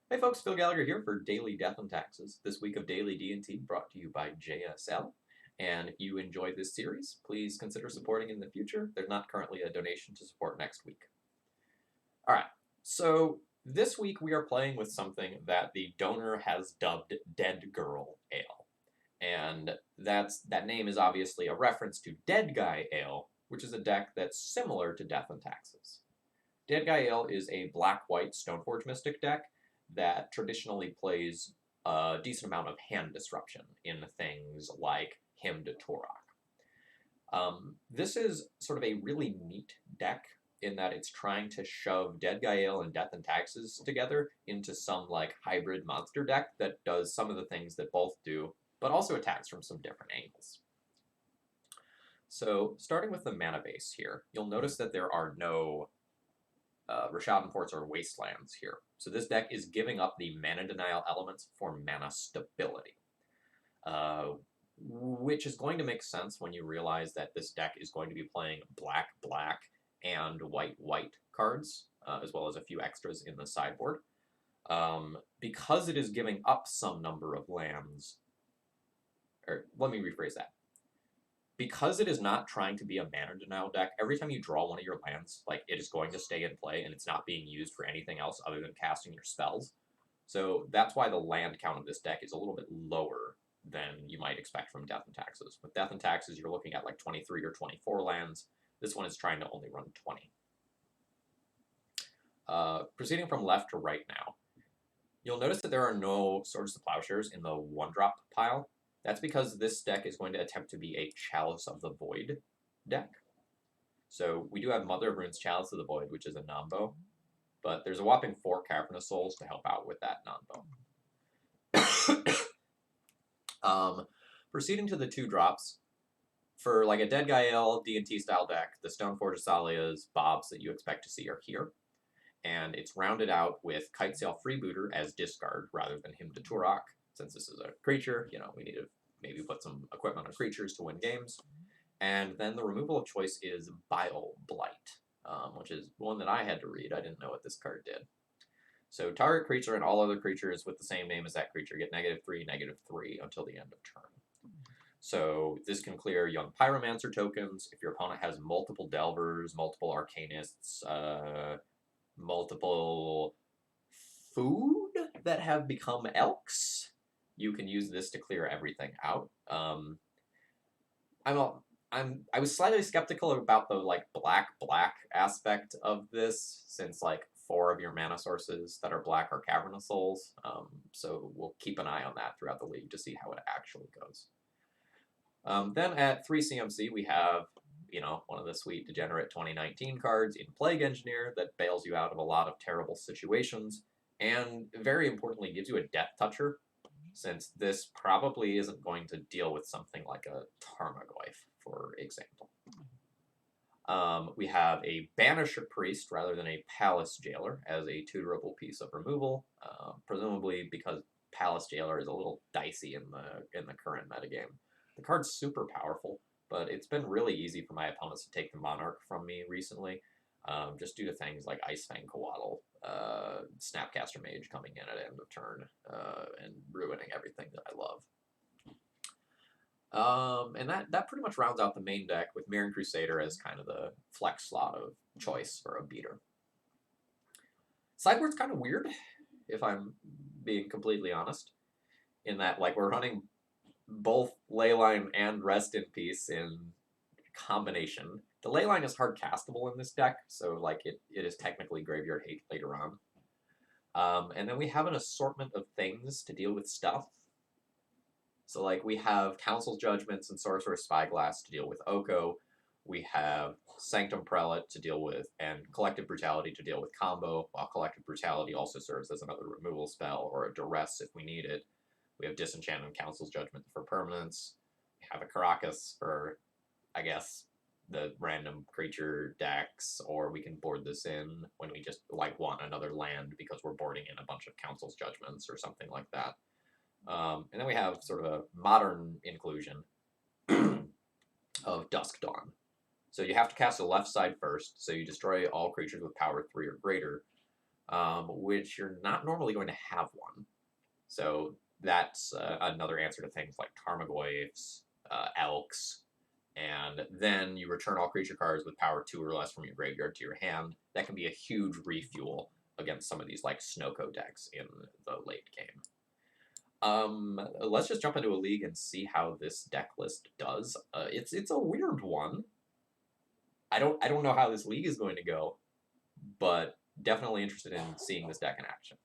Hey folks, Phil Gallagher here for Daily Death and Taxes. This week of Daily D&T brought to you by JSL. And if you enjoyed this series, please consider supporting in the future. There's not currently a donation to support next week. All right, so this week we are playing with something that the donor has dubbed Deadgirl Ale. And that name is obviously a reference to Dead Guy Ale, which is a deck that's similar to Death and Taxes. Dead Guy Ale is a black-white Stoneforge Mystic deck that traditionally plays a decent amount of hand disruption in things like Hymn to Torok. This is sort of a really neat deck in that it's trying to shove Dead Guy Ale and Death and Taxes together into some like hybrid monster deck that does some of the things that both do, but also attacks from some different angles. So starting with the mana base here, you'll notice that there are no Rishadan Ports or Wastelands here. So this deck is giving up the mana denial elements for mana stability. Which is going to make sense when you realize that this deck is going to be playing black-black and white-white cards, as well as a few extras in the sideboard. Because it is giving up some number of lands, or let me rephrase that. Because it is not trying to be a mana denial deck, every time you draw one of your lands, like, it is going to stay in play, and it's not being used for anything else other than casting your spells. So that's why the land count of this deck is a little bit lower than you might expect from Death and Taxes. With Death and Taxes, you're looking at like 23 or 24 lands. This one is trying to only run 20. Proceeding from left to right now, you'll notice that there are no Swords to Plowshares in the 1-drop pile. That's because this deck is going to attempt to be a Chalice of the Void deck. So we do have Mother of Rune's Chalice of the Void, which is a Nombo, but there's a whopping 4 Cavernous Souls to help out with that Nombo. Proceeding to the 2-drops, for like a Dead Guy Ale D&T style deck, the Stoneforge Azaleas, Bobs that you expect to see are here. And it's rounded out with Kitesail Freebooter as discard rather than Hymn to Turok. Since this is a creature, we need to maybe put some equipment on creatures to win games. And then the removal of choice is Bile Blight, which is one that I had to read. I didn't know what this card did. So target creature and all other creatures with the same name as that creature get -3/-3 until the end of turn. So this can clear young Pyromancer tokens. If your opponent has multiple Delvers, multiple Arcanists, multiple food that have become Elks, you can use this to clear everything out. I was slightly skeptical about the like black aspect of this, since like 4 of your mana sources that are black are Cavernous Souls. So we'll keep an eye on that throughout the league to see how it actually goes. Then at 3 CMC we have one of the sweet Degenerate 2019 cards in Plague Engineer that bails you out of a lot of terrible situations, and very importantly gives you a Death Toucher, since this probably isn't going to deal with something like a Tarmogoyf, for example. We have a Banisher Priest rather than a Palace Jailer as a tutorable piece of removal, presumably because Palace Jailer is a little dicey in the current metagame. The card's super powerful, but it's been really easy for my opponents to take the Monarch from me recently, just due to things like Icefang Coatl, Snapcaster Mage coming in at end of turn, and ruining everything that I love. And that pretty much rounds out the main deck, with Mirran Crusader as kind of the flex slot of choice for a beater. Sideboard's kind of weird, if I'm being completely honest, in that like we're running both Leyline and Rest in Peace in combination. The Leyline is hard castable in this deck, so like it is technically Graveyard Hate later on. And then we have an assortment of things to deal with stuff. So like we have Council's Judgments and Sorcerer's Spyglass to deal with Oko. We have Sanctum Prelate to deal with, and Collective Brutality to deal with combo, while Collective Brutality also serves as another removal spell or a duress if we need it. We have Disenchant and Council's Judgment for permanence. We have a Caracas for, I guess, the random creature decks, or we can board this in when we just like want another land because we're boarding in a bunch of Council's Judgments or something like that. And then we have sort of a modern inclusion of Dusk Dawn. So you have to cast the left side first, so you destroy all creatures with power 3 or greater. which you're not normally going to have one. So that's another answer to things like Tarmogoyfs, Elks, and then you return all creature cards with power 2 or less from your graveyard to your hand. That can be a huge refuel against some of these like Snoko decks in the late game. Let's just jump into a league and see how this deck list does. It's a weird one. I don't know how this league is going to go, but definitely interested in seeing this deck in action.